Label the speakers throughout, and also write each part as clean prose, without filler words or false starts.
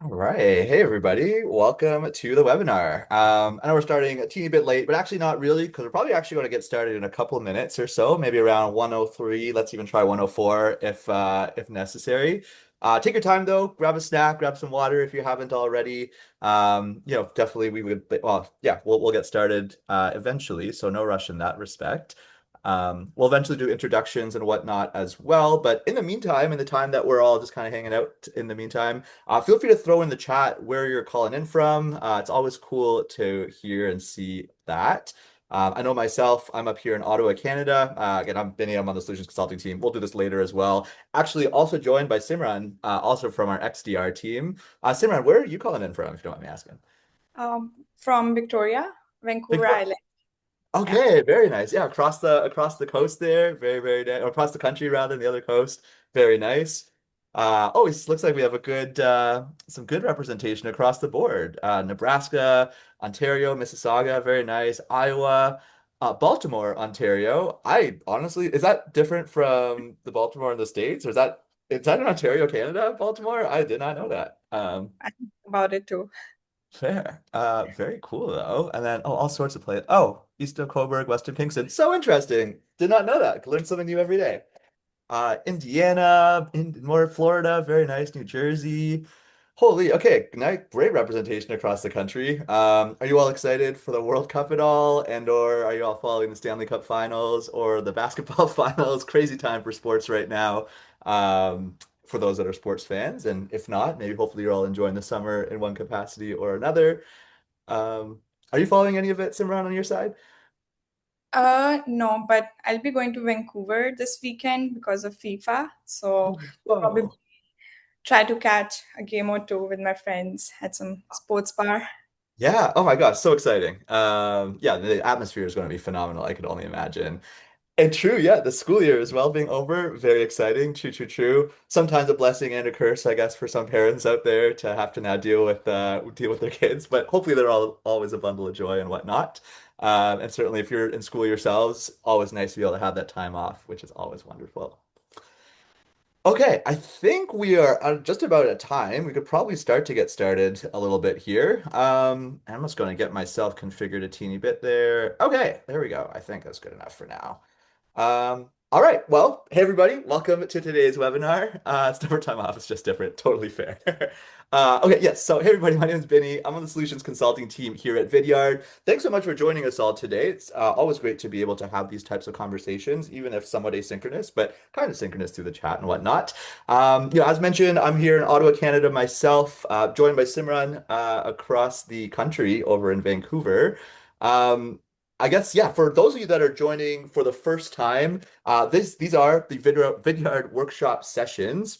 Speaker 1: All right. Hey, everybody. Welcome to the webinar. I know we're starting a teeny bit late, but actually not really, because we're probably actually going to get started in a couple of minutes or so, maybe around 1:03. Let's even try 1:04 if necessary. Take your time though, grab a snack, grab some water if you haven't already. Definitely we would, well, yeah, we'll get started eventually, so no rush in that respect. We'll eventually do introductions and whatnot as well. But in the meantime, in the time that we're all just kind of hanging out in the meantime, feel free to throw in the chat where you're calling in from. It's always cool to hear and see that. I know myself, I'm up here in Ottawa, Canada. Again, I'm Benny, I'm on the Solutions Consulting team. We'll do this later as well. Actually, also joined by Simran, also from our XDR team. Simran, where are you calling in from, if you don't mind me asking?
Speaker 2: From Victoria, Vancouver
Speaker 1: Victoria.
Speaker 2: Island. Yeah.
Speaker 1: Okay, very nice. Yeah, across the coast there, very very nice. Or across the country rather than the other coast. Very nice. It looks like we have a good some good representation across the board. Nebraska, Ontario, Mississauga, very nice. Iowa, Baltimore, Ontario. I honestly, is that different from the Baltimore in the States, or is that in Ontario, Canada, Baltimore? I did not know that.
Speaker 2: I think about it too.
Speaker 1: Fair. Very cool though. And then all sorts of places. Oh, East of Coburg, Western Kingston. So interesting. Did not know that. Learn something new every day. Indiana, more Florida, very nice. New Jersey. Holy, okay, great representation across the country. Are you all excited for the World Cup at all? And or are you all following the Stanley Cup finals or the basketball finals? Crazy time for sports right now. For those that are sports fans, and if not, maybe hopefully you're all enjoying the summer in one capacity or another. Um, are you following any of it, Simran, on your side?
Speaker 2: No, but I'll be going to Vancouver this weekend because of FIFA. So probably
Speaker 1: Oh.
Speaker 2: try to catch a game or two with my friends at some sports bar.
Speaker 1: Yeah. Oh my gosh, so exciting. Yeah, the atmosphere is going to be phenomenal. I could only imagine. And true, yeah, the school year as well being over, very exciting. True, true, true. Sometimes a blessing and a curse, I guess, for some parents out there to have to now deal with their kids. But hopefully they're all always a bundle of joy and whatnot. And certainly if you're in school yourselves, always nice to be able to have that time off, which is always wonderful. Okay, I think we are just about at time. We could probably start to get started a little bit here. I'm just going to get myself configured a teeny bit there. Okay, there we go. I think that's good enough for now. All right. Well, hey everybody, welcome to today's webinar. It's never time off, it's just different. Totally fair. Okay, yes. So hey everybody, my name is Benny. I'm on the solutions consulting team here at Vidyard. Thanks so much for joining us all today. It's always great to be able to have these types of conversations, even if somewhat asynchronous, but kind of synchronous through the chat and whatnot. As mentioned, I'm here in Ottawa, Canada myself, joined by Simran across the country over in Vancouver. Um, I guess, yeah, for those of you that are joining for the first time, these are the Vidyard workshop sessions.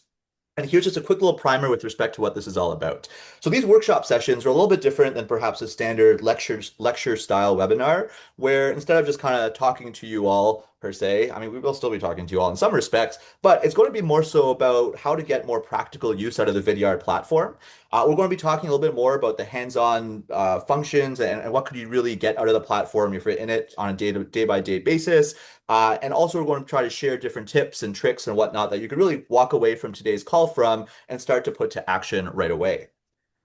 Speaker 1: And here's just a quick little primer with respect to what this is all about. So these workshop sessions are a little bit different than perhaps a standard lecture style webinar, where instead of just kind of talking to you all per se, I mean, we will still be talking to you all in some respects, but it's going to be more so about how to get more practical use out of the Vidyard platform. We're going to be talking a little bit more about the hands-on functions and what could you really get out of the platform if you're in it on a day-by-day basis. And also, we're going to try to share different tips and tricks and whatnot that you could really walk away from today's call from and start to put to action right away.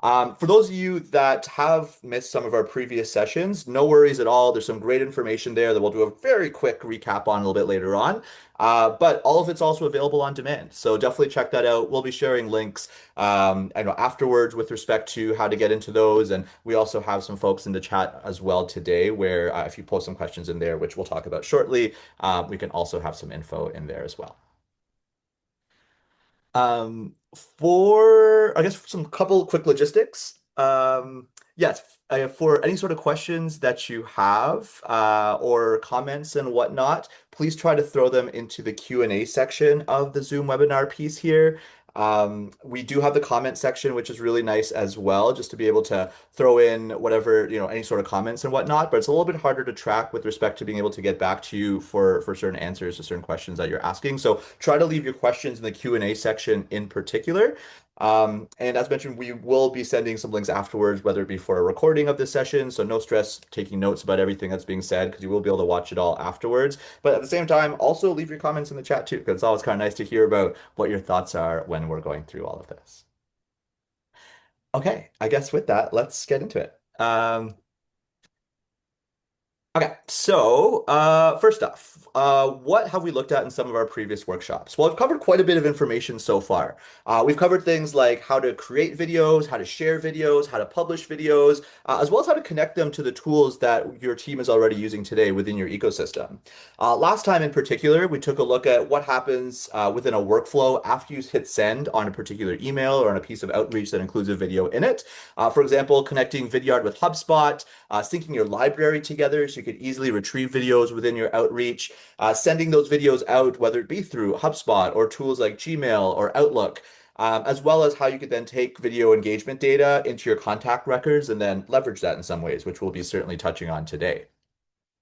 Speaker 1: For those of you that have missed some of our previous sessions, no worries at all. There's some great information there that we'll do a very quick recap on a little bit later on. But all of it's also available on demand. So definitely check that out. We'll be sharing links I know afterwards with respect to how to get into those. And we also have some folks in the chat as well today where if you post some questions in there, which we'll talk about shortly, we can also have some info in there as well. For I guess some couple quick logistics. Yes, for any sort of questions that you have or comments and whatnot, please try to throw them into the Q&A section of the Zoom webinar piece here. We do have the comment section, which is really nice as well, just to be able to throw in whatever, any sort of comments and whatnot. But it's a little bit harder to track with respect to being able to get back to you for certain answers to certain questions that you're asking. So try to leave your questions in the Q&A section in particular. And as mentioned, we will be sending some links afterwards, whether it be for a recording of this session. So no stress taking notes about everything that's being said because you will be able to watch it all afterwards. But at the same time, also leave your comments in the chat too, because it's always kind of nice to hear about what your thoughts are when we're going through all of this. Okay, I guess with that, let's get into it. Okay, so first off, what have we looked at in some of our previous workshops? Well, I've covered quite a bit of information so far. We've covered things like how to create videos, how to share videos, how to publish videos, as well as how to connect them to the tools that your team is already using today within your ecosystem. Last time in particular, we took a look at what happens within a workflow after you hit send on a particular email or on a piece of outreach that includes a video in it. For example, connecting Vidyard with HubSpot, syncing your library together so you could easily retrieve videos within your outreach, sending those videos out, whether it be through HubSpot or tools like Gmail or Outlook, as well as how you could then take video engagement data into your contact records and then leverage that in some ways, which we'll be certainly touching on today.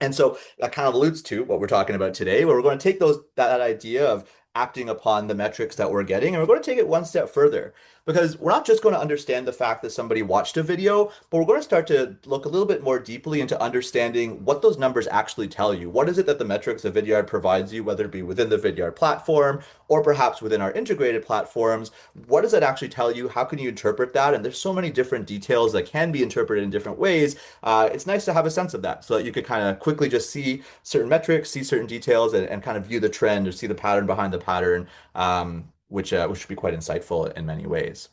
Speaker 1: And so that kind of alludes to what we're talking about today, where we're going to take that idea of acting upon the metrics that we're getting, and we're going to take it one step further. Because we're not just going to understand the fact that somebody watched a video, but we're going to start to look a little bit more deeply into understanding what those numbers actually tell you. What is it that the metrics of Vidyard provides you, whether it be within the Vidyard platform or perhaps within our integrated platforms? What does that actually tell you? How can you interpret that? And there's so many different details that can be interpreted in different ways. It's nice to have a sense of that so that you could kind of quickly just see certain metrics, see certain details, and kind of view the trend or see the pattern behind the pattern, which should be quite insightful in many ways.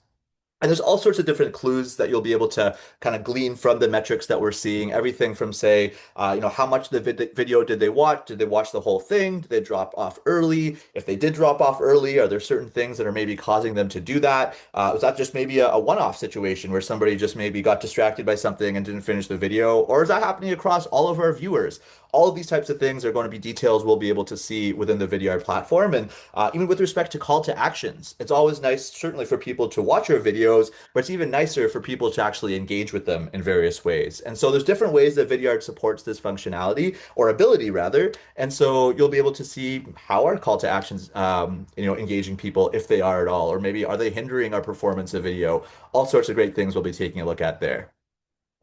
Speaker 1: And there's all sorts of different clues that you'll be able to kind of glean from the metrics that we're seeing. Everything from, say, how much of the video did they watch? Did they watch the whole thing? Did they drop off early? If they did drop off early, are there certain things that are maybe causing them to do that? Was that just maybe a one-off situation where somebody just maybe got distracted by something and didn't finish the video? Or is that happening across all of our viewers? All of these types of things are going to be details we'll be able to see within the Vidyard platform. And even with respect to call to actions, it's always nice, certainly for people to watch our videos, but it's even nicer for people to actually engage with them in various ways. And so there's different ways that Vidyard supports this functionality or ability rather. And so you'll be able to see how our call to actions, engaging people if they are at all, or maybe are they hindering our performance of video? All sorts of great things we'll be taking a look at there.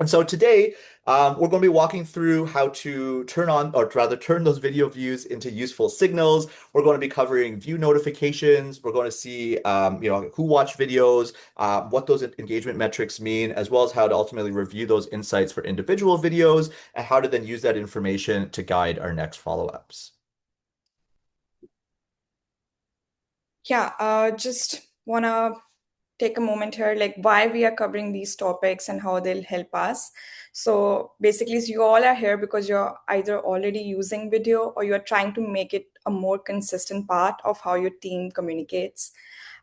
Speaker 1: And so today, we're going to be walking through how to turn on, or rather turn those video views into useful signals. We're going to be covering view notifications. We're going to see, who watched videos, what those engagement metrics mean, as well as how to ultimately review those insights for individual videos, and how to then use that information to guide our next follow-ups.
Speaker 2: Yeah, just wanna take a moment here, like why we are covering these topics and how they'll help us. So basically, so you all are here because you're either already using video or you're trying to make it a more consistent part of how your team communicates.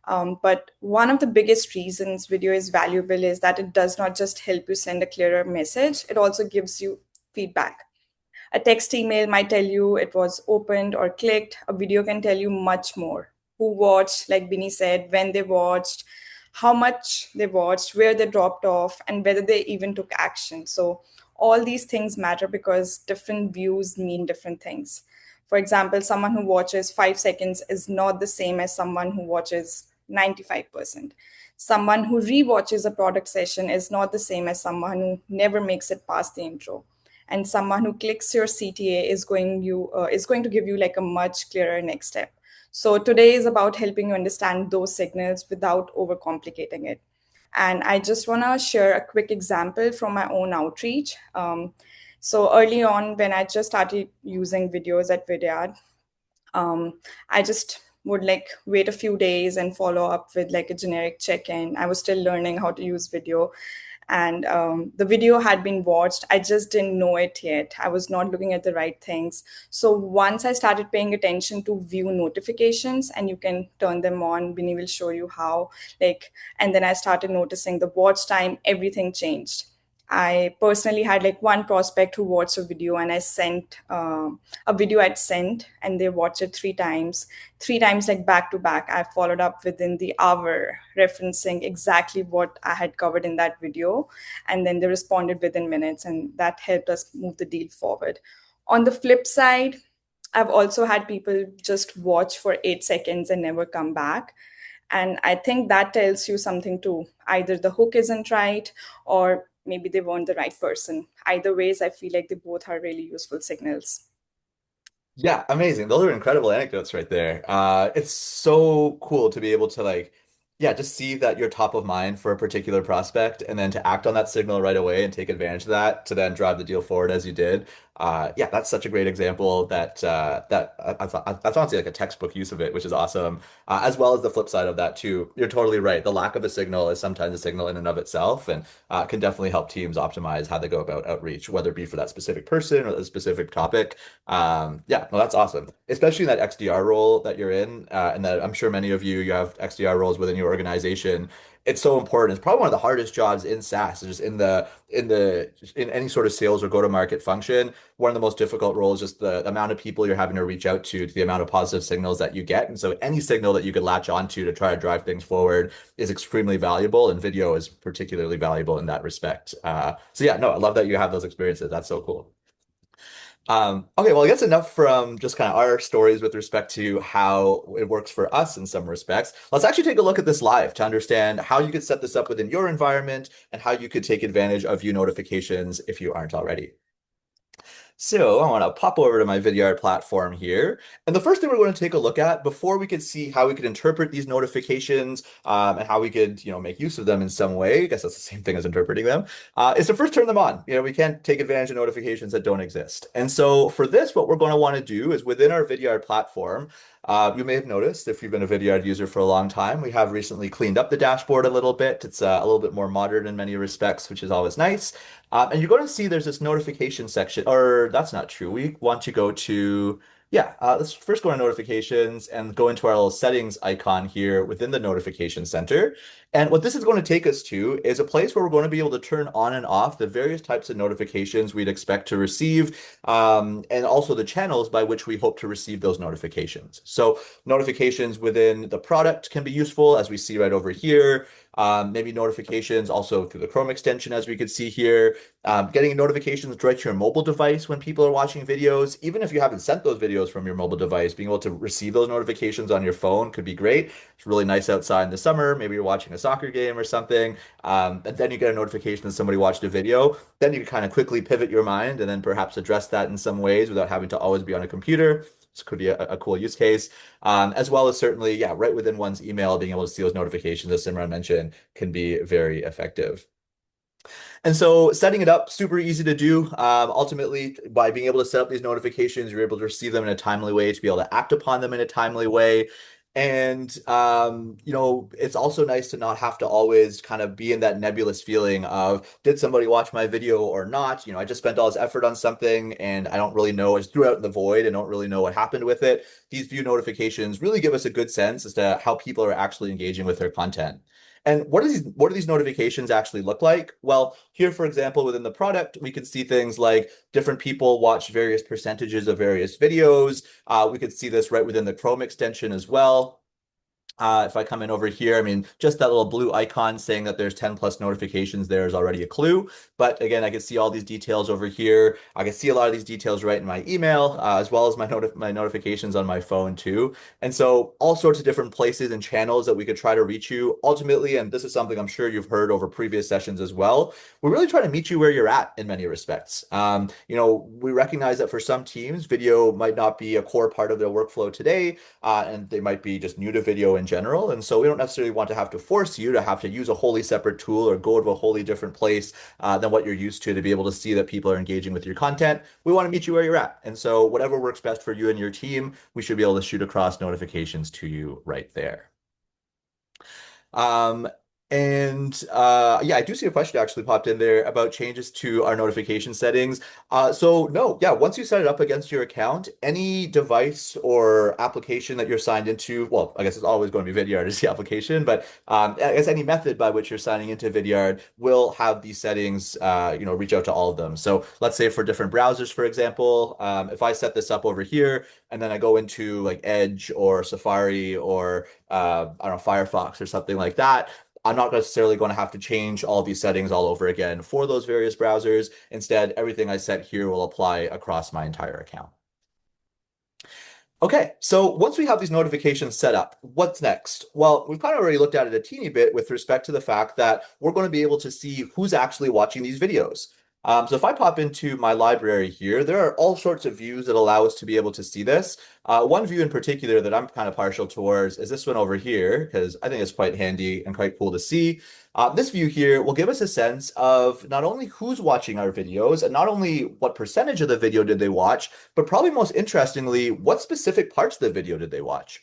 Speaker 2: But one of the biggest reasons video is valuable is that it does not just help you send a clearer message, it also gives you feedback. A text email might tell you it was opened or clicked. A video can tell you much more. Who watched, like Binny said, when they watched, how much they watched, where they dropped off, and whether they even took action. So, all these things matter because different views mean different things. For example, someone who watches 5 seconds is not the same as someone who watches 95%. Someone who rewatches a product session is not the same as someone who never makes it past the intro, and someone who clicks your CTA is going to give you like a much clearer next step. So today is about helping you understand those signals without overcomplicating it. And I just want to share a quick example from my own outreach. So early on, when I just started using videos at Vidyard, I just would like wait a few days and follow up with like a generic check-in. I was still learning how to use video, and the video had been watched. I just didn't know it yet. I was not looking at the right things. So once I started paying attention to view notifications, and you can turn them on, Binny will show you how, like, and then I started noticing the watch time, everything changed. I personally had like one prospect who watched a video, and I sent a video I'd sent, and they watched it three times like back to back. I followed up within the hour, referencing exactly what I had covered in that video, and then they responded within minutes, and that helped us move the deal forward. On the flip side, I've also had people just watch for 8 seconds and never come back. And I think that tells you something too. Either the hook isn't right, or maybe they weren't the right person. Either ways, I feel like they both are really useful signals.
Speaker 1: Yeah, amazing. Those are incredible anecdotes right there. It's so cool to be able to like Yeah, just see that you're top of mind for a particular prospect and then to act on that signal right away and take advantage of that to then drive the deal forward as you did. Yeah, that's such a great example that's honestly like a textbook use of it, which is awesome. As well as the flip side of that too. You're totally right. The lack of a signal is sometimes a signal in and of itself and can definitely help teams optimize how they go about outreach, whether it be for that specific person or the specific topic. Yeah, no, that's awesome. Especially in that XDR role that you're in, and that I'm sure many of you have XDR roles within your organization. It's so important. It's probably one of the hardest jobs in SaaS, just in any sort of sales or go-to-market function. One of the most difficult roles is just the amount of people you're having to reach out to the amount of positive signals that you get. And so any signal that you could latch onto to try to drive things forward is extremely valuable, and video is particularly valuable in that respect. So yeah, no, I love that you have those experiences. That's so cool. Okay, well, I guess enough from just kind of our stories with respect to how it works for us in some respects. Let's actually take a look at this live to understand how you could set this up within your environment and how you could take advantage of view notifications if you aren't already. So I want to pop over to my Vidyard platform here. And the first thing we're going to take a look at before we could see how we could interpret these notifications and how we could, make use of them in some way, I guess that's the same thing as interpreting them, is to first turn them on. We can't take advantage of notifications that don't exist. And so for this, what we're going to want to do is within our Vidyard platform, you may have noticed if you've been a Vidyard user for a long time, we have recently cleaned up the dashboard a little bit. It's a little bit more modern in many respects, which is always nice. And you're going to see there's this notification section, or that's not true. We want to go to, yeah, let's first go to notifications and go into our little settings icon here within the notification center. And what this is going to take us to is a place where we're going to be able to turn on and off the various types of notifications we'd expect to receive, and also the channels by which we hope to receive those notifications. So notifications within the product can be useful, as we see right over here. Maybe notifications also through the Chrome extension, as we could see here. Getting notifications right to your mobile device when people are watching videos, even if you haven't sent those videos from your mobile device, being able to receive those notifications on your phone could be great. It's really nice outside in the summer. Maybe you're watching a soccer game or something, and then you get a notification that somebody watched a video. Then you can kind of quickly pivot your mind and then perhaps address that in some ways without having to always be on a computer. This could be a cool use case, as well as certainly, yeah, right within one's email, being able to see those notifications, as Simran mentioned, can be very effective. And so setting it up, super easy to do. Ultimately, by being able to set up these notifications, you're able to receive them in a timely way, to be able to act upon them in a timely way. And it's also nice to not have to always kind of be in that nebulous feeling of, did somebody watch my video or not? I just spent all this effort on something and I don't really know. I just threw out in the void and don't really know what happened with it. These view notifications really give us a good sense as to how people are actually engaging with their content. And what do these notifications actually look like? Well, here, for example, within the product, we can see things like different people watch various percentages of various videos. We could see this right within the Chrome extension as well. If I come in over here, I mean, just that little blue icon saying that there's 10 plus notifications there is already a clue. But again, I can see all these details over here. I can see a lot of these details right in my email, as well as my notifications on my phone too. And so all sorts of different places and channels that we could try to reach you ultimately. And this is something I'm sure you've heard over previous sessions as well. We're really trying to meet you where you're at in many respects. We recognize that for some teams, video might not be a core part of their workflow today, and they might be just new to video in general. And so we don't necessarily want to have to force you to have to use a wholly separate tool or go to a wholly different place than what you're used to be able to see that people are engaging with your content. We want to meet you where you're at. And so whatever works best for you and your team, we should be able to shoot across notifications to you right there. Um, yeah, I do see a question actually popped in there about changes to our notification settings. So no, yeah, once you set it up against your account, any device or application that you're signed into, well, I guess it's always going to be Vidyard is the application, but I guess any method by which you're signing into Vidyard will have these settings, reach out to all of them. So let's say for different browsers, for example, if I set this up over here and then I go into like Edge or Safari or I don't know, Firefox or something like that, I'm not necessarily going to have to change all these settings all over again for those various browsers. Instead, everything I set here will apply across my entire account. Okay, so once we have these notifications set up, what's next? Well, we've kind of already looked at it a teeny bit with respect to the fact that we're going to be able to see who's actually watching these videos. So if I pop into my library here, there are all sorts of views that allow us to be able to see this. One view in particular that I'm kind of partial towards is this one over here, because I think it's quite handy and quite cool to see. This view here will give us a sense of not only who's watching our videos and not only what percentage of the video did they watch, but probably most interestingly, what specific parts of the video did they watch.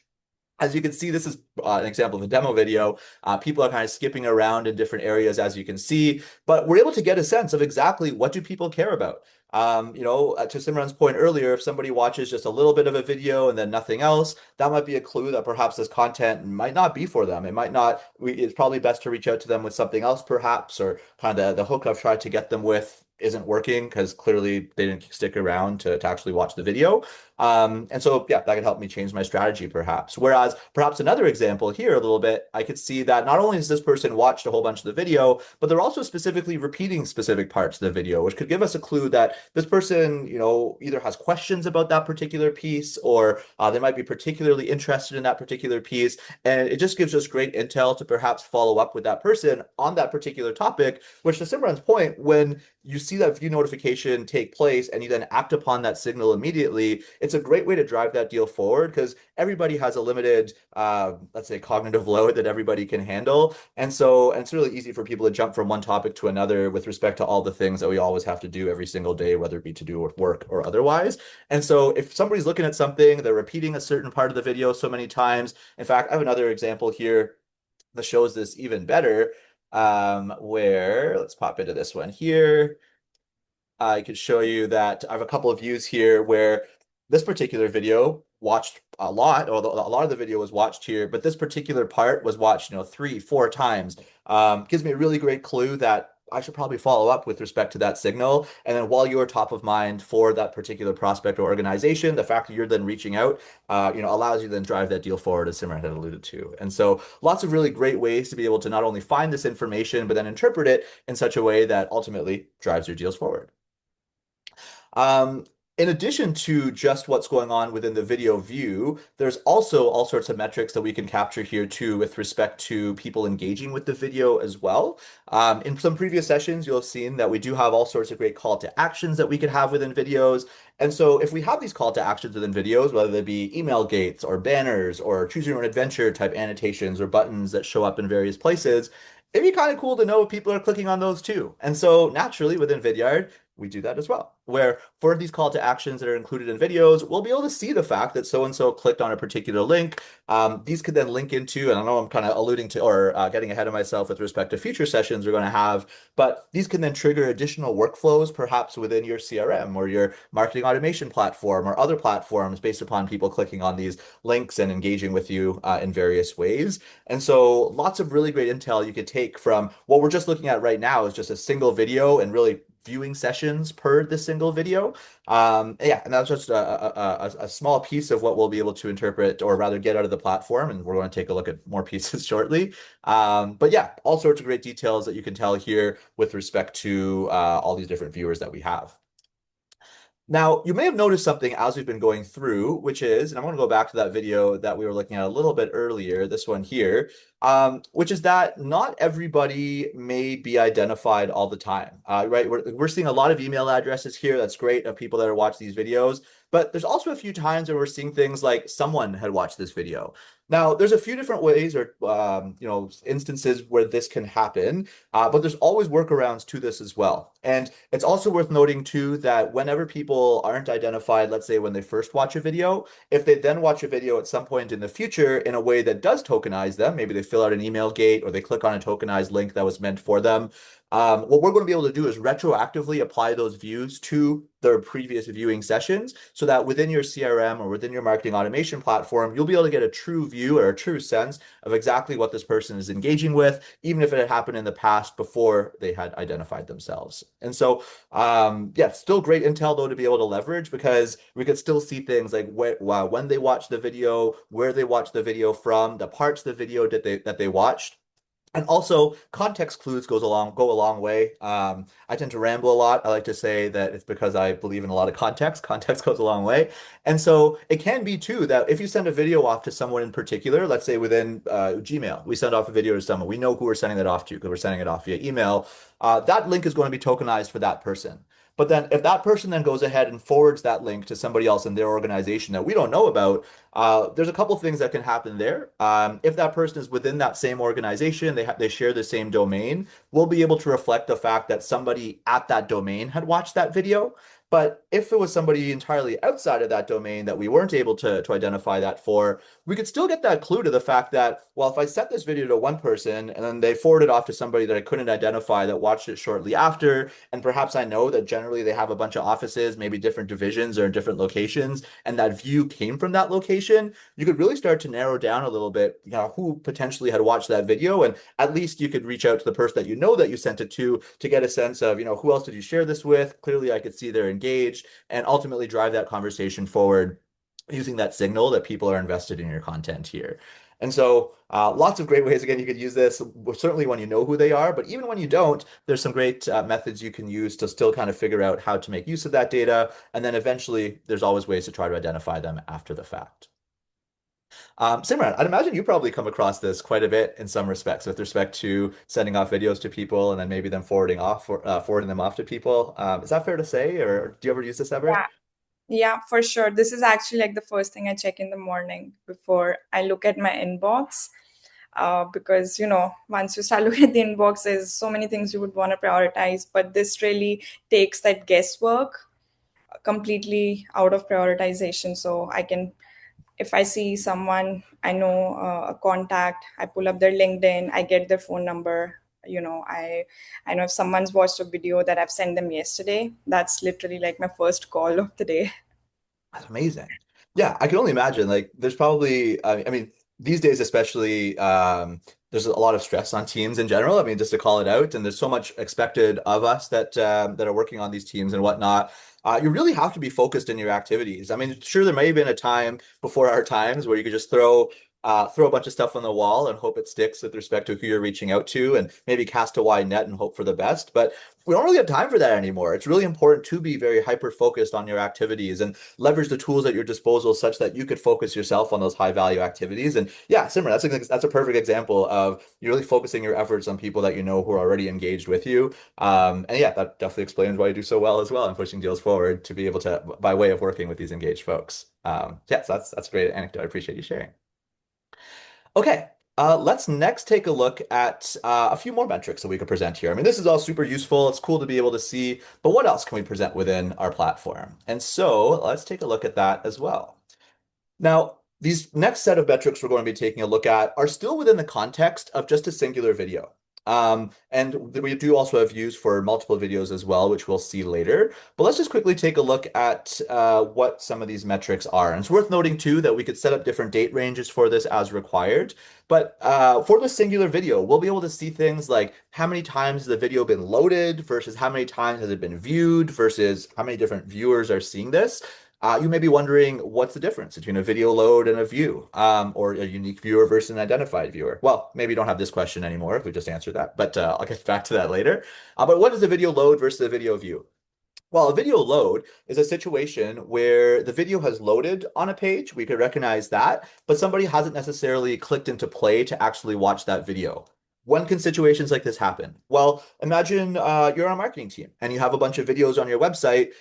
Speaker 1: As you can see, this is an example of a demo video. People are kind of skipping around in different areas, as you can see, but we're able to get a sense of exactly what do people care about. To Simran's point earlier, if somebody watches just a little bit of a video and then nothing else, that might be a clue that perhaps this content might not be for them. It might not, it's probably best to reach out to them with something else, perhaps, or kind of the hook I've tried to get them with isn't working because clearly they didn't stick around to actually watch the video. And so, yeah, that could help me change my strategy perhaps. Whereas perhaps another example here a little bit, I could see that not only has this person watched a whole bunch of the video, but they're also specifically repeating specific parts of the video, which could give us a clue that this person, either has questions about that particular piece or they might be particularly interested in that particular piece. And it just gives us great intel to perhaps follow up with that person on that particular topic, which to Simran's point, when you see that view notification take place and you then act upon that signal immediately, it's a great way to drive that deal forward because everybody has a limited, let's say, cognitive load that everybody can handle. And it's really easy for people to jump from one topic to another with respect to all the things that we always have to do every single day, whether it be to do with work or otherwise. And so if somebody's looking at something, they're repeating a certain part of the video so many times. In fact, I have another example here that shows this even better, where let's pop into this one here. I could show you that I have a couple of views here where this particular video watched a lot, or a lot of the video was watched here, but this particular part was watched, 3, 4 times. Gives me a really great clue that I should probably follow up with respect to that signal. And then while you're top of mind for that particular prospect or organization, the fact that you're then reaching out, allows you to then drive that deal forward, as Simran had alluded to. And so lots of really great ways to be able to not only find this information, but then interpret it in such a way that ultimately drives your deals forward. Um, in addition to just what's going on within the video view, there's also all sorts of metrics that we can capture here too with respect to people engaging with the video as well. In some previous sessions, you'll have seen that we do have all sorts of great call to actions that we could have within videos. And so if we have these call to actions within videos, whether they be email gates or banners or choose your own adventure type annotations or buttons that show up in various places, it'd be kind of cool to know if people are clicking on those too. And so naturally within Vidyard, we do that as well, where for these call to actions that are included in videos, we'll be able to see the fact that so-and-so clicked on a particular link. These could then link into, and I know I'm kind of alluding to or getting ahead of myself with respect to future sessions we're going to have, but these can then trigger additional workflows, perhaps within your CRM or your marketing automation platform or other platforms based upon people clicking on these links and engaging with you in various ways. And so lots of really great intel you could take from what we're just looking at right now is just a single video and really viewing sessions per the single video. Yeah, and that's just a small piece of what we'll be able to interpret or rather get out of the platform. And we're going to take a look at more pieces shortly. But yeah, all sorts of great details that you can tell here with respect to all these different viewers that we have. Now, you may have noticed something as we've been going through, which is, and I'm going to go back to that video that we were looking at a little bit earlier, this one here, which is that not everybody may be identified all the time, right? We're seeing a lot of email addresses here. That's great of people that are watching these videos. But there's also a few times where we're seeing things like someone had watched this video. Now, there's a few different ways or instances where this can happen, but there's always workarounds to this as well. And it's also worth noting too that whenever people aren't identified, let's say when they first watch a video, if they then watch a video at some point in the future in a way that does tokenize them, maybe they fill out an email gate or they click on a tokenized link that was meant for them, what we're going to be able to do is retroactively apply those views to their previous viewing sessions so that within your CRM or within your marketing automation platform, you'll be able to get a true view or a true sense of exactly what this person is engaging with, even if it had happened in the past before they had identified themselves. And so, yeah, still great intel though to be able to leverage because we could still see things like when they watched the video, where they watched the video from, the parts of the video that they watched. And also, context clues go a long way. I tend to ramble a lot. I like to say that it's because I believe in a lot of context. Context goes a long way. And so it can be too that if you send a video off to someone in particular, let's say within Gmail, we send off a video to someone, we know who we're sending that off to because we're sending it off via email. That link is going to be tokenized for that person. But then if that person then goes ahead and forwards that link to somebody else in their organization that we don't know about, there's a couple things that can happen there. If that person is within that same organization, they share the same domain, we'll be able to reflect the fact that somebody at that domain had watched that video. But if it was somebody entirely outside of that domain that we weren't able to identify that for, we could still get that clue to the fact that, well, if I sent this video to one person and then they forwarded off to somebody that I couldn't identify that watched it shortly after, and perhaps I know that generally they have a bunch of offices, maybe different divisions or in different locations, and that view came from that location, you could really start to narrow down a little bit, who potentially had watched that video. And at least you could reach out to the person that you know that you sent it to get a sense of, who else did you share this with? Clearly, I could see they're engaged and ultimately drive that conversation forward using that signal that people are invested in your content here. And so, lots of great ways, again, you could use this, certainly when you know who they are, but even when you don't, there's some great methods you can use to still kind of figure out how to make use of that data. And then eventually, there's always ways to try to identify them after the fact. Simran, I'd imagine you probably come across this quite a bit in some respects with respect to sending off videos to people and then maybe them forwarding them off to people. Is that fair to say, or do you ever use this ever?
Speaker 2: Yeah. Yeah, for sure. This is actually like the first thing I check in the morning before I look at my inbox. Because, once you start looking at the inbox, there's so many things you would want to prioritize, but this really takes that guesswork completely out of prioritization. So I can, if I see someone I know, a contact, I pull up their LinkedIn, I get their phone number. I know if someone's watched a video that I've sent them yesterday, that's literally like my first call of the day.
Speaker 1: That's amazing. Yeah, I can only imagine. Like, there's probably, I mean, these days especially, there's a lot of stress on teams in general. I mean, just to call it out, and there's so much expected of us that are working on these teams and whatnot. You really have to be focused in your activities. I mean, sure, there may have been a time before our times where you could just throw a bunch of stuff on the wall and hope it sticks with respect to who you're reaching out to, and maybe cast a wide net and hope for the best. But we don't really have time for that anymore. It's really important to be very hyper focused on your activities and leverage the tools at your disposal such that you could focus yourself on those high value activities. And yeah, Simran, that's a perfect example of you really focusing your efforts on people that you know who are already engaged with you. And yeah, that definitely explains why you do so well as well in pushing deals forward to be able to by way of working with these engaged folks. Yeah, so that's a great anecdote. I appreciate you sharing. Okay, let's next take a look at a few more metrics that we could present here. I mean, this is all super useful. It's cool to be able to see, but what else can we present within our platform? And so let's take a look at that as well. Now, these next set of metrics we're going to be taking a look at are still within the context of just a singular video. And we do also have views for multiple videos as well, which we'll see later. But let's just quickly take a look at what some of these metrics are. And it's worth noting too that we could set up different date ranges for this as required. But for the singular video, we'll be able to see things like how many times has the video been loaded versus how many times has it been viewed versus how many different viewers are seeing this. You may be wondering what's the difference between a video load and a view, or a unique viewer versus an identified viewer. Well, maybe you don't have this question anymore if we just answered that, but I'll get back to that later. But what is a video load versus a video view? Well, a video load is a situation where the video has loaded on a page. We could recognize that, but somebody hasn't necessarily clicked into play to actually watch that video. When can situations like this happen? Well, imagine you're on a marketing team and you have a bunch of videos on your website.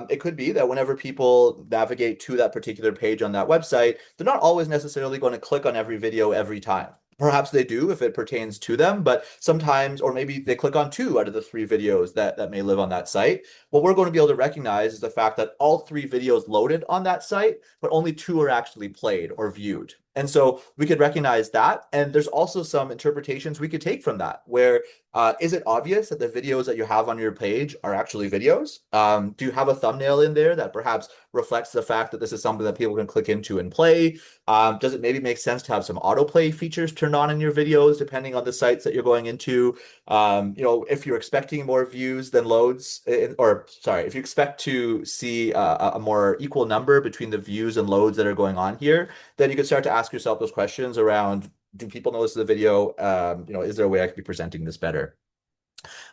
Speaker 1: It could be that whenever people navigate to that particular page on that website, they're not always necessarily going to click on every video every time. Perhaps they do if it pertains to them, but sometimes, or maybe they click on two out of the three videos that may live on that site. What we're going to be able to recognize is the fact that all three videos loaded on that site, but only two are actually played or viewed. And so we could recognize that. And there's also some interpretations we could take from that, where is it obvious that the videos that you have on your page are actually videos? Do you have a thumbnail in there that perhaps reflects the fact that this is something that people can click into and play? Does it maybe make sense to have some autoplay features turned on in your videos, depending on the sites that you're going into? If you're expecting more views than loads, or sorry, if you expect to see a more equal number between the views and loads that are going on here, then you can start to ask yourself those questions around Do people notice the video? Is there a way I could be presenting this better?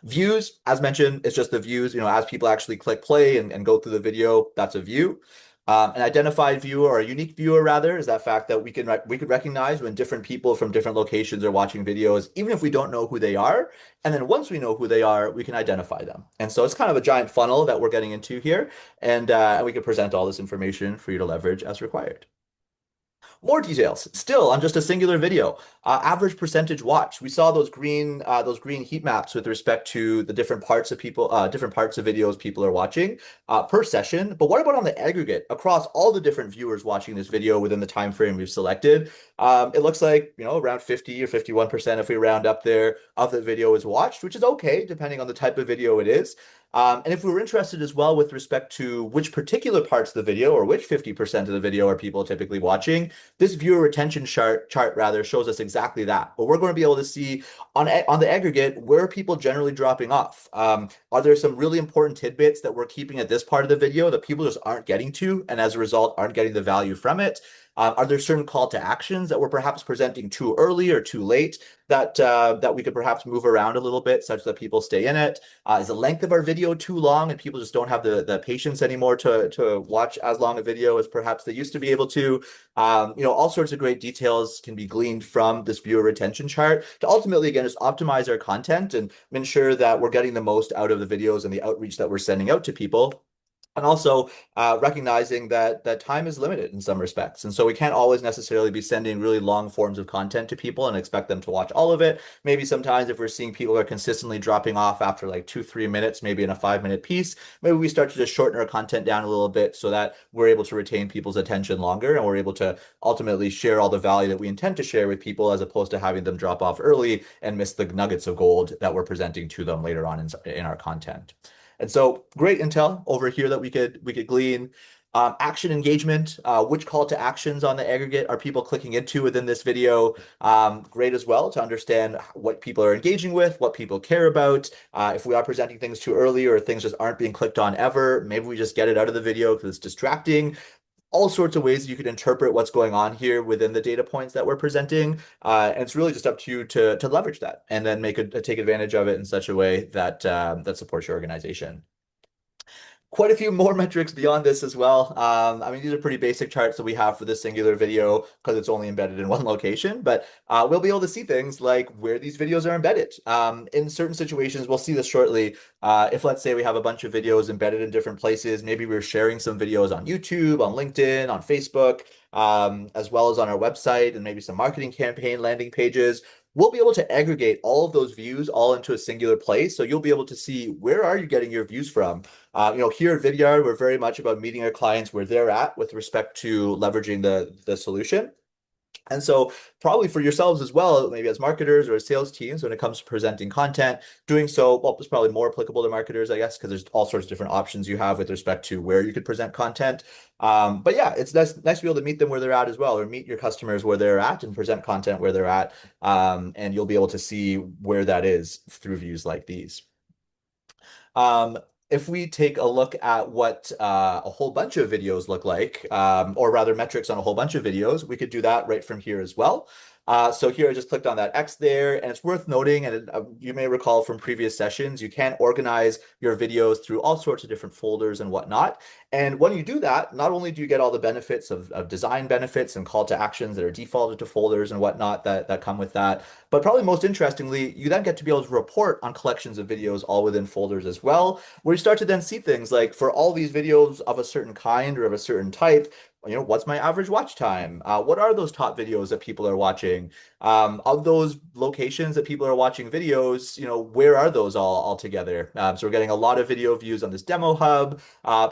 Speaker 1: Views, as mentioned, it's just the views. As people actually click play and go through the video, that's a view. An identified viewer or a unique viewer, rather, is that fact that we could recognize when different people from different locations are watching videos, even if we don't know who they are. And then once we know who they are, we can identify them. And so it's kind of a giant funnel that we're getting into here, and we can present all this information for you to leverage as required. More details, still on just a singular video. Average percentage watch. We saw those green heat maps with respect to the different parts of videos people are watching per session. But what about on the aggregate across all the different viewers watching this video within the time frame we've selected? It looks like around 50 or 51% if we round up there of the video is watched, which is okay depending on the type of video it is. And if we were interested as well with respect to which particular parts of the video or which 50% of the video are people typically watching, this viewer retention chart rather shows us exactly that. But we're going to be able to see on the aggregate, where are people generally dropping off? Are there some really important tidbits that we're keeping at this part of the video that people just aren't getting to, and as a result aren't getting the value from it? Are there certain call to actions that we're perhaps presenting too early or too late that we could perhaps move around a little bit such that people stay in it? Is the length of our video too long and people just don't have the patience anymore to watch as long a video as perhaps they used to be able to? All sorts of great details can be gleaned from this viewer retention chart to ultimately, again, just optimize our content and ensure that we're getting the most out of the videos and the outreach that we're sending out to people. And also recognizing that time is limited in some respects. And so we can't always necessarily be sending really long forms of content to people and expect them to watch all of it. Maybe sometimes if we're seeing people are consistently dropping off after like 2, 3 minutes, maybe in a 5 minute piece, maybe we start to just shorten our content down a little bit so that we're able to retain people's attention longer and we're able to ultimately share all the value that we intend to share with people as opposed to having them drop off early and miss the nuggets of gold that we're presenting to them later on in our content. And so great intel over here that we could glean. Action engagement, which call to actions on the aggregate are people clicking into within this video? Great as well to understand what people are engaging with, what people care about. If we are presenting things too early or things just aren't being clicked on ever, maybe we just get it out of the video because it's distracting. All sorts of ways you could interpret what's going on here within the data points that we're presenting. And it's really just up to you to leverage that and then take advantage of it in such a way that supports your organization. Quite a few more metrics beyond this as well. I mean, these are pretty basic charts that we have for this singular video because it's only embedded in one location, but we'll be able to see things like where these videos are embedded. In certain situations, we'll see this shortly. If let's say we have a bunch of videos embedded in different places, maybe we're sharing some videos on YouTube, on LinkedIn, on Facebook, as well as on our website and maybe some marketing campaign landing pages. We'll be able to aggregate all of those views all into a singular place. So you'll be able to see where are you getting your views from. Here at Vidyard, we're very much about meeting our clients where they're at with respect to leveraging the solution. And so probably for yourselves as well, maybe as marketers or as sales teams, when it comes to presenting content, doing so, well, it's probably more applicable to marketers, I guess, because there's all sorts of different options you have with respect to where you could present content. But yeah, it's nice to be able to meet them where they're at as well, or meet your customers where they're at and present content where they're at. And you'll be able to see where that is through views like these. If we take a look at what a whole bunch of videos look like, or rather metrics on a whole bunch of videos, we could do that right from here as well. So here I just clicked on that X there, and it's worth noting, and you may recall from previous sessions, you can organize your videos through all sorts of different folders and whatnot. And when you do that, not only do you get all the benefits of design benefits and call to actions that are defaulted to folders and whatnot that come with that, but probably most interestingly, you then get to be able to report on collections of videos all within folders as well, where you start to then see things like for all these videos of a certain kind or of a certain type, what's my average watch time? What are those top videos that people are watching? Of those locations that people are watching videos, where are those all together? So we're getting a lot of video views on this demo hub.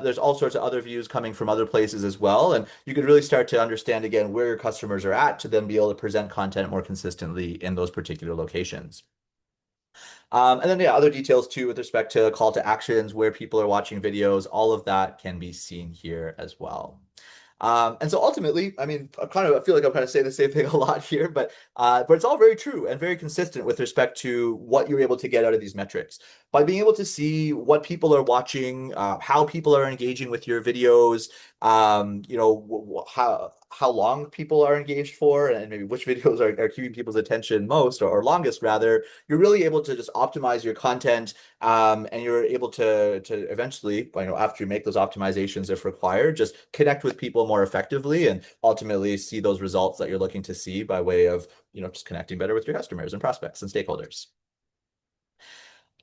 Speaker 1: There's all sorts of other views coming from other places as well. And you can really start to understand again where your customers are at to then be able to present content more consistently in those particular locations. And then, yeah, other details too with respect to call to actions, where people are watching videos, all of that can be seen here as well. And so ultimately, I mean, I feel like I'm kind of saying the same thing a lot here, but it's all very true and very consistent with respect to what you're able to get out of these metrics. By being able to see what people are watching, how people are engaging with your videos, how long people are engaged for and maybe which videos are keeping people's attention most or longest rather, you're really able to just optimize your content, and you're able to eventually, after you make those optimizations if required, just connect with people more effectively and ultimately see those results that you're looking to see by way of, just connecting better with your customers and prospects and stakeholders.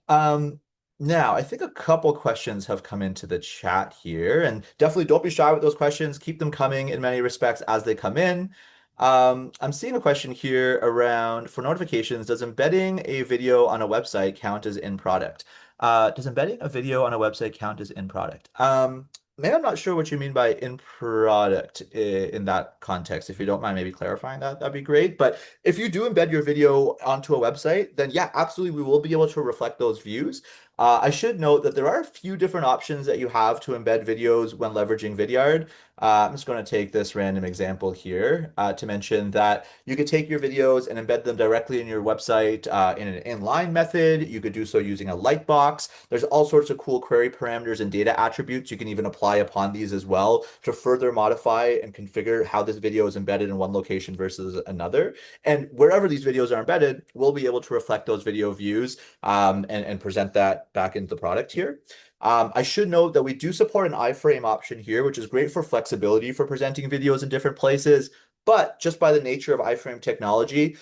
Speaker 1: Um, Now, I think a couple questions have come into the chat here, and definitely don't be shy with those questions. Keep them coming in many respects as they come in. I'm seeing a question here around for notifications, does embedding a video on a website count as in product? Does embedding a video on a website count as in product? Maybe I'm not sure what you mean by in product in that context. If you don't mind maybe clarifying that, that'd be great. But if you do embed your video onto a website, then yeah, absolutely, we will be able to reflect those views. I should note that there are a few different options that you have to embed videos when leveraging Vidyard. I'm just going to take this random example here to mention that you could take your videos and embed them directly in your website in an inline method. You could do so using a lightbox. There's all sorts of cool query parameters and data attributes you can even apply upon these as well to further modify and configure how this video is embedded in one location versus another. And wherever these videos are embedded, we'll be able to reflect those video views and present that back into the product here. I should note that we do support an iframe option here, which is great for flexibility for presenting videos in different places. But just by the nature of iframe technology,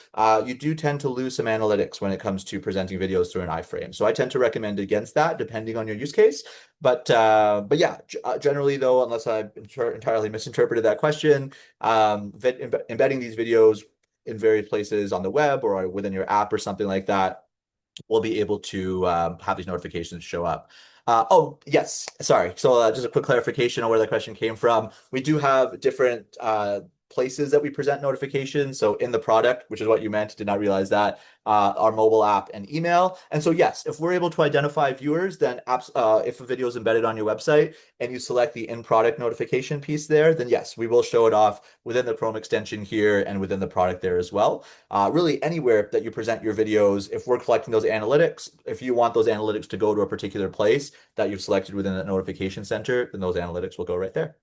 Speaker 1: you do tend to lose some analytics when it comes to presenting videos through an iframe. So I tend to recommend against that, depending on your use case. But yeah, generally though, unless I entirely misinterpreted that question, embedding these videos in various places on the web or within your app or something like that we'll be able to have these notifications show up. Oh, yes, sorry. So just a quick clarification on where the question came from. We do have different places that we present notifications. So in the product, which is what you meant, did not realize that, our mobile app and email. And so yes, if we're able to identify viewers, then if a video is embedded on your website and you select the in-product notification piece there, then yes, we will show it off within the Chrome extension here and within the product there as well. Really anywhere that you present your videos, if we're collecting those analytics, if you want those analytics to go to a particular place that you've selected within the notification center, then those analytics will go right there.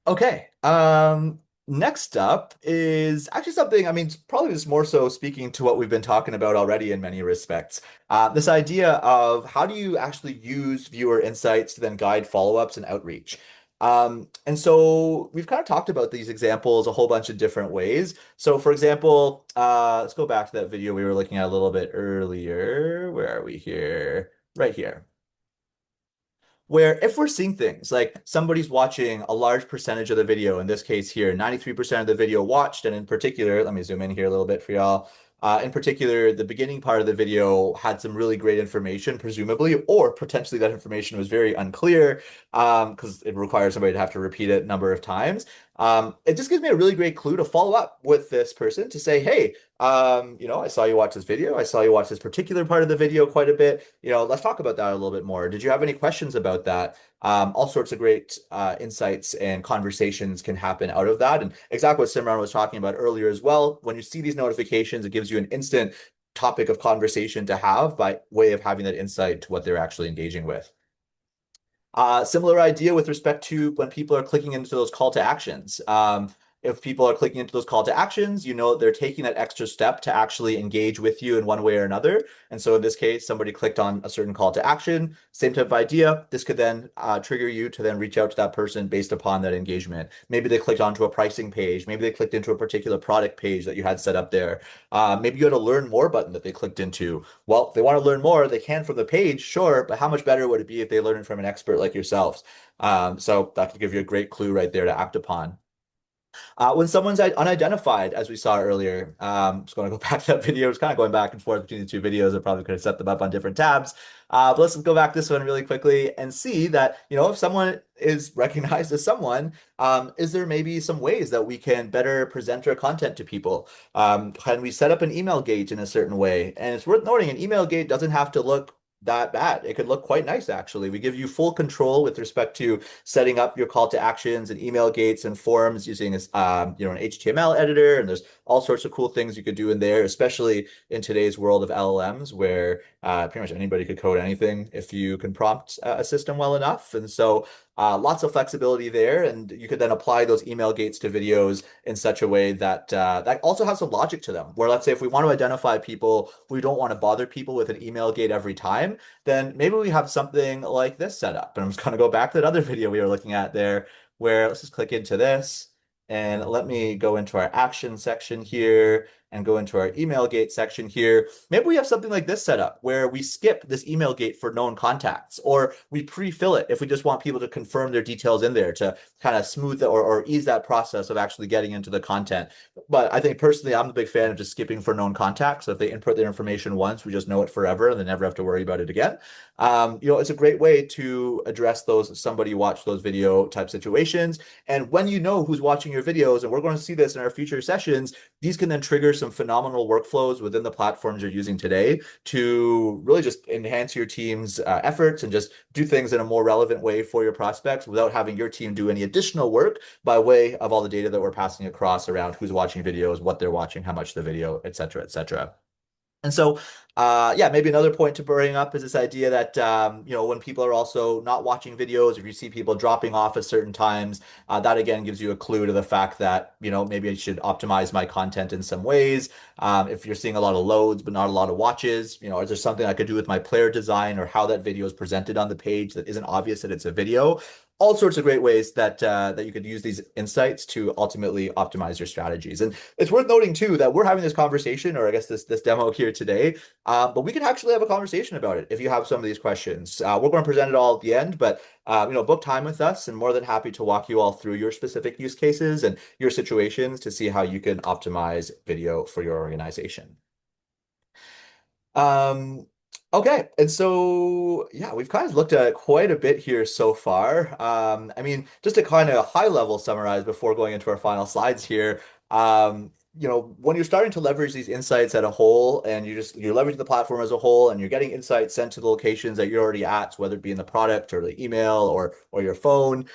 Speaker 1: Okay. Next up is actually something, I mean, probably just more so speaking to what we've been talking about already in many respects. This idea of how do you actually use viewer insights to then guide follow-ups and outreach. And so we've kind of talked about these examples a whole bunch of different ways. So for example, let's go back to that video we were looking at a little bit earlier. Where are we here? Right here where if we're seeing things like somebody's watching a large percentage of the video, in this case here, 93% of the video watched, and in particular, let me zoom in here a little bit for y'all. In particular, the beginning part of the video had some really great information, presumably, or potentially that information was very unclear because it requires somebody to have to repeat it a number of times. It just gives me a really great clue to follow up with this person to say, hey, I saw you watch this video. I saw you watch this particular part of the video quite a bit. Let's talk about that a little bit more. Did you have any questions about that? All sorts of great insights and conversations can happen out of that. And exactly what Simran was talking about earlier as well. When you see these notifications, it gives you an instant topic of conversation to have by way of having that insight to what they're actually engaging with. Similar idea with respect to when people are clicking into those call to actions. If people are clicking into those call to actions, they're taking that extra step to actually engage with you in one way or another. And so in this case, somebody clicked on a certain call to action, same type of idea. This could then trigger you to then reach out to that person based upon that engagement. Maybe they clicked onto a pricing page. Maybe they clicked into a particular product page that you had set up there. Maybe you had a learn more button that they clicked into. Well, if they want to learn more, they can from the page, sure, but how much better would it be if they learned from an expert like yourselves? So that could give you a great clue right there to act upon. When someone's unidentified, as we saw earlier, just going to go back to that video. It's kind of going back and forth between the two videos. I probably could have set them up on different tabs. But let's go back this one really quickly and see that, if someone is recognized as someone, is there maybe some ways that we can better present our content to people? Can we set up an email gate in a certain way? And it's worth noting an email gate doesn't have to look that bad. It could look quite nice, actually. We give you full control with respect to setting up your call to actions and email gates and forms using an HTML editor. And there's all sorts of cool things you could do in there, especially in today's world of LLMs, where pretty much anybody could code anything if you can prompt a system well enough. And so lots of flexibility there, and you could then apply those email gates to videos in such a way that that also has some logic to them. Where let's say if we want to identify people, we don't want to bother people with an email gate every time, then maybe we have something like this set up. And I'm just going to go back to that other video we were looking at there, where let's just click into this. And let me go into our action section here and go into our email gate section here. Maybe we have something like this set up where we skip this email gate for known contacts, or we pre-fill it if we just want people to confirm their details in there to kind of smooth it or ease that process of actually getting into the content. But I think personally, I'm a big fan of just skipping for known contacts. So if they input their information once, we just know it forever and they never have to worry about it again. It's a great way to address those somebody watch those video type situations. And when you know who's watching your videos, and we're going to see this in our future sessions, these can then trigger some phenomenal workflows within the platforms you're using today to really just enhance your team's efforts and just do things in a more relevant way for your prospects without having your team do any additional work by way of all the data that we're passing across around who's watching videos, what they're watching, how much the video, et cetera, et cetera. And so, yeah, maybe another point to bring up is this idea that, when people are also not watching videos, if you see people dropping off at certain times, that again gives you a clue to the fact that, maybe I should optimize my content in some ways. If you're seeing a lot of loads, but not a lot of watches, is there something I could do with my player design or how that video is presented on the page that isn't obvious that it's a video? All sorts of great ways that you could use these insights to ultimately optimize your strategies. And it's worth noting too that we're having this conversation, or I guess this demo here today, but we can actually have a conversation about it if you have some of these questions. We're going to present it all at the end, but book time with us, and more than happy to walk you all through your specific use cases and your situations to see how you can optimize video for your organization. Um, okay, and so yeah, we've kind of looked at quite a bit here so far. I mean, just to kind of high level summarize before going into our final slides here, when you're starting to leverage these insights at a whole, and you're leveraging the platform as a whole, and you're getting insights sent to the locations that you're already at, so whether it be in the product or the email or your phone,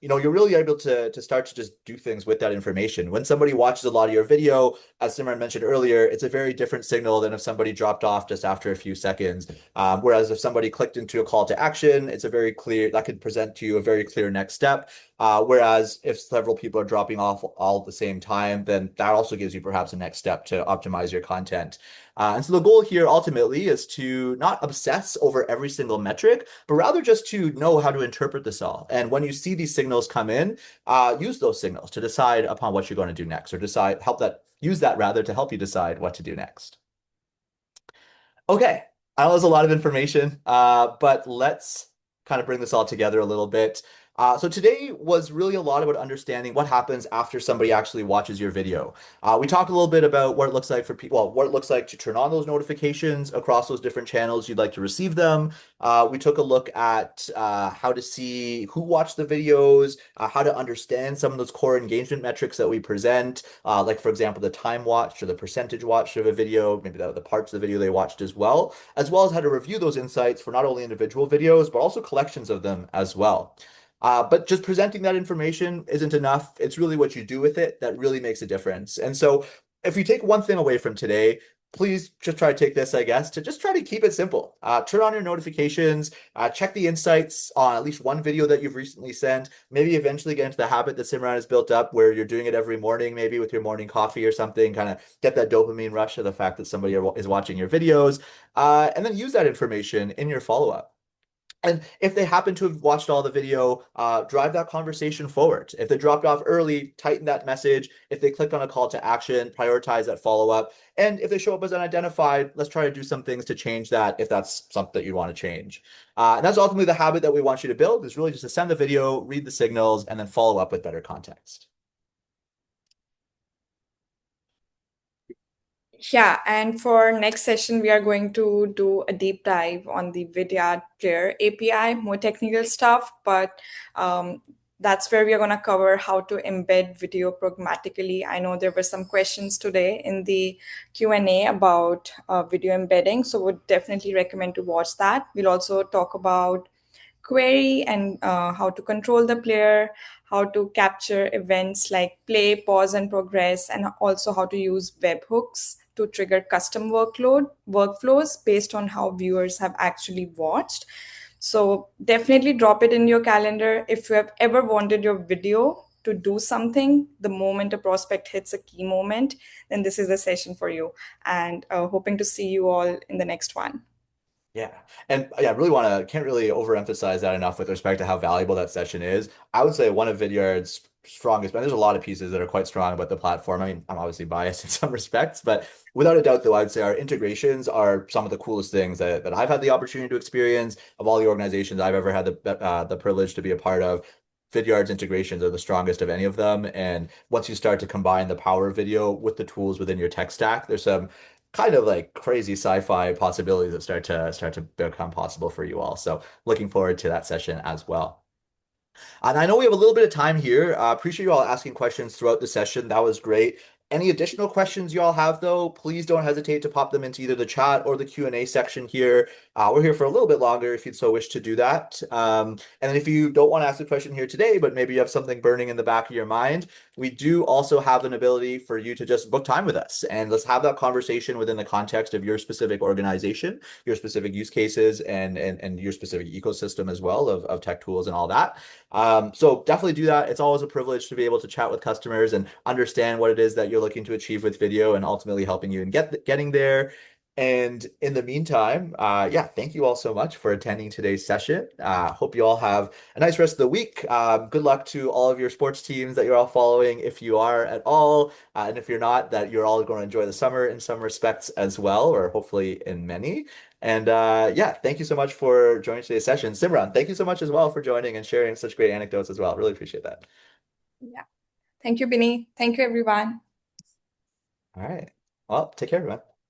Speaker 1: you're really able to start to just do things with that information. When somebody watches a lot of your video, as Simran mentioned earlier, it's a very different signal than if somebody dropped off just after a few seconds. Whereas if somebody clicked into a call to action, it's a very clear, that could present to you a very clear next step. Whereas if several people are dropping off all at the same time, then that also gives you perhaps a next step to optimize your content. And so the goal here ultimately is to not obsess over every single metric, but rather just to know how to interpret this all. And when you see these signals come in, use those signals to decide upon what you're going to do next, or use that rather to help you decide what to do next. Okay, I know there's a lot of information, but let's kind of bring this all together a little bit. So today was really a lot about understanding what happens after somebody actually watches your video. We talked a little bit about what it looks like for people, well, what it looks like to turn on those notifications across those different channels you'd like to receive them. We took a look at how to see who watched the videos, how to understand some of those core engagement metrics that we present, like for example, the time watched or the percentage watched of a video, maybe the parts of the video they watched as well as how to review those insights for not only individual videos, but also collections of them as well. But just presenting that information isn't enough. It's really what you do with it that really makes a difference. And so if you take one thing away from today, please just try to take this, I guess, to just try to keep it simple. Turn on your notifications, check the insights on at least one video that you've recently sent, maybe eventually get into the habit that Simran has built up where you're doing it every morning, maybe with your morning coffee or something, kind of get that dopamine rush of the fact that somebody is watching your videos, and then use that information in your follow-up. And if they happen to have watched all the video, drive that conversation forward. If they dropped off early, tighten that message. If they click on a call to action, prioritize that follow-up. And if they show up as unidentified, let's try to do some things to change that if that's something that you want to change. And that's ultimately the habit that we want you to build, is really just to send the video, read the signals, and then follow up with better context.
Speaker 2: Yeah, and for next session, we are going to do a deep dive on the Vidyard Player API, more technical stuff, but That's where we are going to cover how to embed video programmatically. I know there were some questions today in the Q&A about video embedding, so would definitely recommend to watch that. We'll also talk about query and how to control the player, how to capture events like play, pause, and progress, and also how to use webhooks to trigger custom workflows based on how viewers have actually watched. So definitely drop it in your calendar. If you have ever wanted your video to do something the moment a prospect hits a key moment, then this is the session for you. And hoping to see you all in the next one.
Speaker 1: Yeah. And yeah, I really want to, can't really overemphasize that enough with respect to how valuable that session is. I would say one of Vidyard's strongest, but there's a lot of pieces that are quite strong about the platform. I mean, I'm obviously biased in some respects, but without a doubt, though, I'd say our integrations are some of the coolest things that I've had the opportunity to experience of all the organizations I've ever had the privilege to be a part of. Vidyard's integrations are the strongest of any of them. And once you start to combine the power of video with the tools within your tech stack, there's some kind of like crazy sci-fi possibilities that start to become possible for you all. So looking forward to that session as well. And I know we have a little bit of time here. Appreciate you all asking questions throughout the session. That was great. Any additional questions you all have, though, please don't hesitate to pop them into either the chat or the Q&A section here. We're here for a little bit longer if you'd so wish to do that. And then if you don't want to ask a question here today, but maybe you have something burning in the back of your mind, we do also have an ability for you to just book time with us. And let's have that conversation within the context of your specific organization, your specific use cases, and your specific ecosystem as well of tech tools and all that. So definitely do that. It's always a privilege to be able to chat with customers and understand what it is that you're looking to achieve with video and ultimately helping you in getting there. And in the meantime, yeah, thank you all so much for attending today's session. Hope you all have a nice rest of the week. Good luck to all of your sports teams that you're all following, if you are at all. And if you're not, that you're all going to enjoy the summer in some respects as well, or hopefully in many. And yeah, thank you so much for joining today's session. Simran, thank you so much as well for joining and sharing such great anecdotes as well. Really appreciate that.
Speaker 2: Yeah. Thank you, Binny. Thank you, everyone.
Speaker 1: All right. Well, take care, everyone.